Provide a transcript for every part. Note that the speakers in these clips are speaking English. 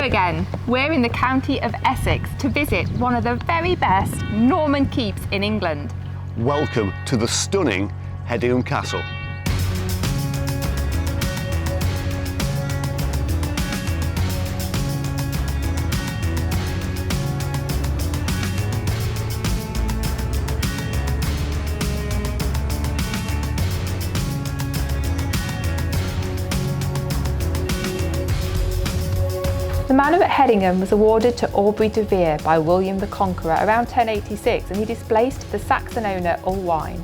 again, we're in the county of Essex to visit one of the very best Norman keeps in England. Welcome to the stunning Hedingham Castle. The manor at Hedingham was awarded to Aubrey de Vere by William the Conqueror around 1086, and he displaced the Saxon owner Ulwine.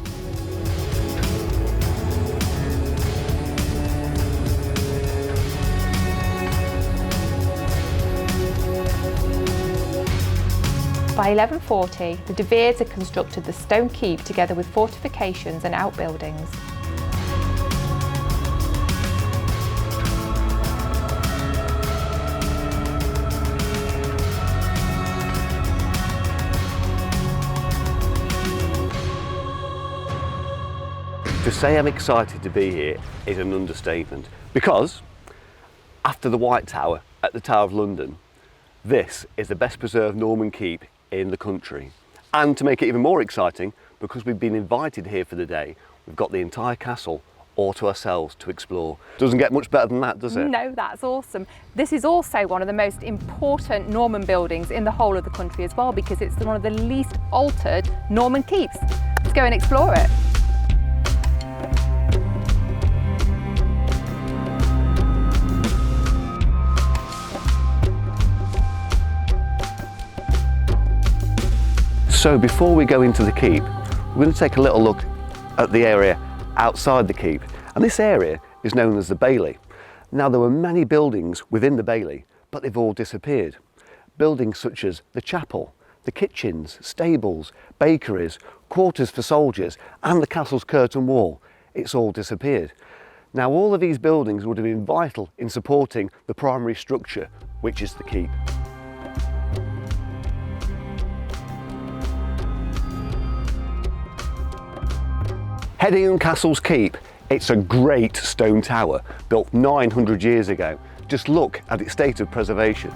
By 1140, the de Veres had constructed the stone keep together with fortifications and outbuildings. To say I'm excited to be here is an understatement, because after the White Tower at the Tower of London, this is the best preserved Norman keep in the country. And to make it even more exciting, because we've been invited here for the day, we've got the entire castle all to ourselves to explore. Doesn't get much better than that, does it? No, that's awesome. This is also one of the most important Norman buildings in the whole of the country as well, because it's one of the least altered Norman keeps. Let's go and explore it. So before we go into the keep, we're going to take a little look at the area outside the keep. And this area is known as the Bailey. Now, there were many buildings within the Bailey, but they've all disappeared. Buildings such as the chapel, the kitchens, stables, bakeries, quarters for soldiers, and the castle's curtain wall, it's all disappeared. Now, all of these buildings would have been vital in supporting the primary structure, which is the keep. Hedingham Castle's keep, it's a great stone tower built 900 years ago. Just look at its state of preservation.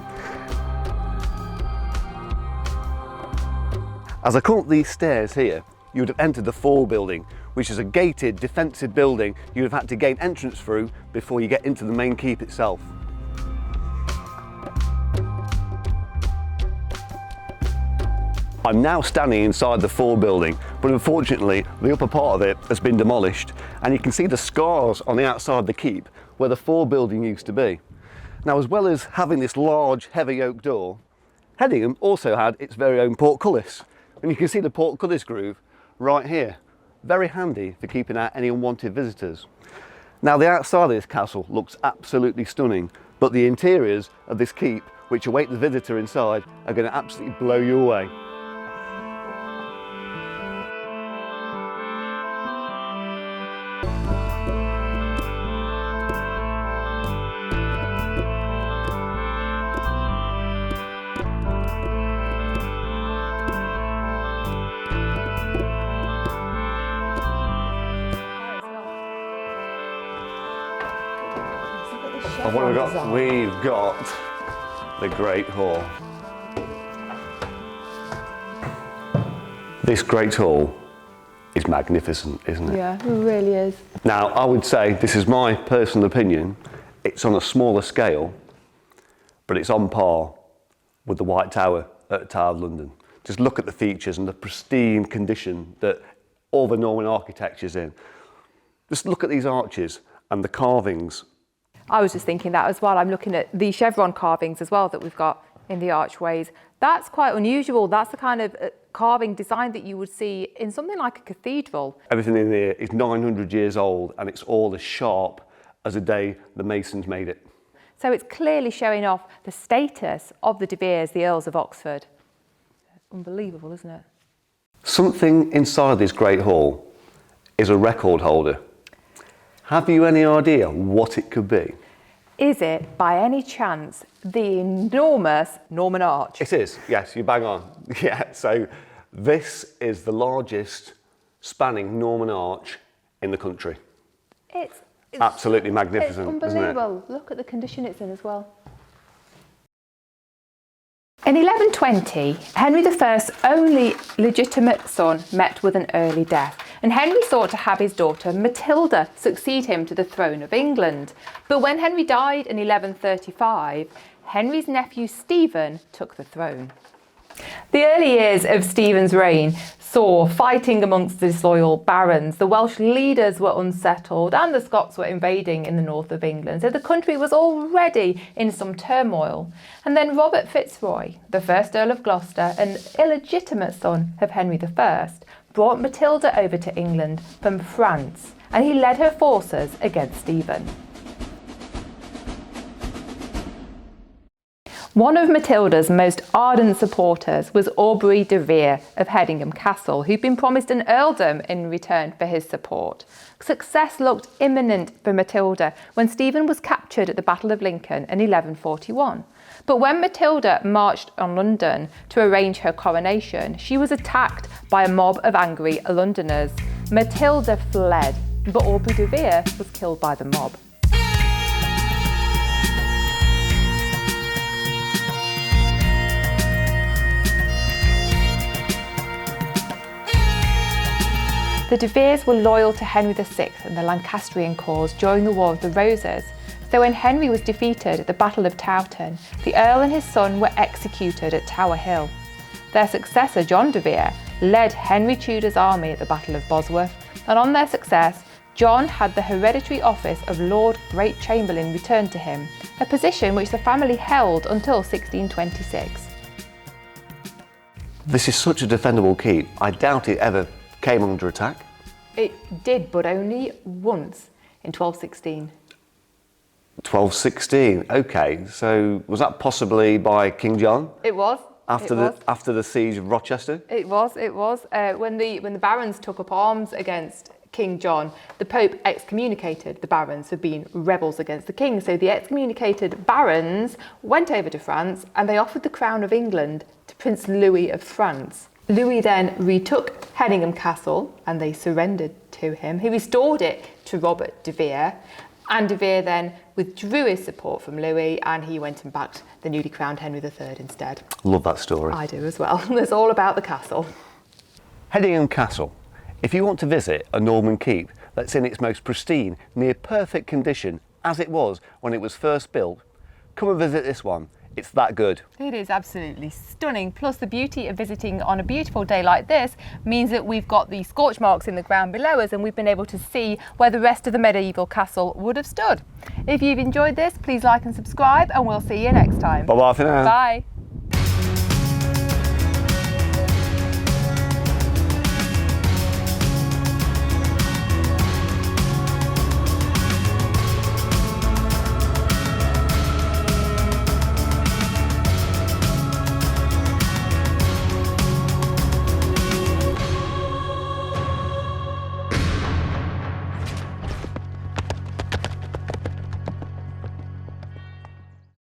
As I come up these stairs here, you would have entered the fore building, which is a gated defensive building you'd have had to gain entrance through before you get into the main keep itself. I'm now standing inside the fore building, but unfortunately the upper part of it has been demolished, and you can see the scars on the outside of the keep where the fore building used to be. Now, as well as having this large heavy oak door, Hedingham also had its very own portcullis, and you can see the portcullis groove right here. Very handy for keeping out any unwanted visitors. Now, the outside of this castle looks absolutely stunning, but the interiors of this keep, which await the visitor inside, are going to absolutely blow you away. And what have we got? We've got the Great Hall. This Great Hall is magnificent, isn't it? Yeah, it really is. Now, I would say, this is my personal opinion, it's on a smaller scale, but it's on par with the White Tower at the Tower of London. Just look at the features and the pristine condition that all the Norman architecture's in. Just look at these arches and the carvings. I was just thinking that as well. I'm looking at the chevron carvings as well that we've got in the archways. That's quite unusual. That's the kind of carving design that you would see in something like a cathedral. Everything in here is 900 years old, and it's all as sharp as the day the masons made it. So it's clearly showing off the status of the de Veres, the Earls of Oxford. Unbelievable, isn't it? Something inside this Great Hall is a record holder. Have you any idea what it could be? Is it, by any chance, the enormous Norman Arch? It is, yes, you bang on. Yeah, so this is the largest spanning Norman arch in the country. It's absolutely magnificent, it's unbelievable. Isn't it? Look at the condition it's in as well. In 1120, Henry I's only legitimate son met with an early death, and Henry sought to have his daughter Matilda succeed him to the throne of England. But when Henry died in 1135, Henry's nephew Stephen took the throne. The early years of Stephen's reign saw fighting amongst the disloyal barons. The Welsh leaders were unsettled and the Scots were invading in the north of England, so the country was already in some turmoil. And then Robert Fitzroy, the first Earl of Gloucester, an illegitimate son of Henry I, brought Matilda over to England from France, and he led her forces against Stephen. One of Matilda's most ardent supporters was Aubrey de Vere of Hedingham Castle, who'd been promised an earldom in return for his support. Success looked imminent for Matilda when Stephen was captured at the Battle of Lincoln in 1141. But when Matilda marched on London to arrange her coronation, she was attacked by a mob of angry Londoners. Matilda fled, but Aubrey de Vere was killed by the mob. The de Veres were loyal to Henry VI and the Lancastrian cause during the War of the Roses, so when Henry was defeated at the Battle of Towton, the Earl and his son were executed at Tower Hill. Their successor, John de Vere, led Henry Tudor's army at the Battle of Bosworth, and on their success, John had the hereditary office of Lord Great Chamberlain returned to him, a position which the family held until 1626. This is such a defendable keep. I doubt it ever came under attack. It did, but only once in 1216. 1216, okay. So was that possibly by King John? It was. After the siege of Rochester? It was. When the barons took up arms against King John, the Pope excommunicated the barons for being rebels against the king. So the excommunicated barons went over to France and they offered the crown of England to Prince Louis of France. Louis then retook Hedingham Castle and they surrendered to him. He restored it to Robert de Vere, and de Vere then withdrew his support from Louis and he went and backed the newly crowned Henry III instead. Love that story. I do as well. It's all about the castle. Hedingham Castle. If you want to visit a Norman keep that's in its most pristine, near perfect condition as it was when it was first built, come and visit this one. It's that good. It is absolutely stunning. Plus the beauty of visiting on a beautiful day like this means that we've got the scorch marks in the ground below us and we've been able to see where the rest of the medieval castle would have stood. If you've enjoyed this, please like and subscribe and we'll see you next time. Bye-bye for now. Bye.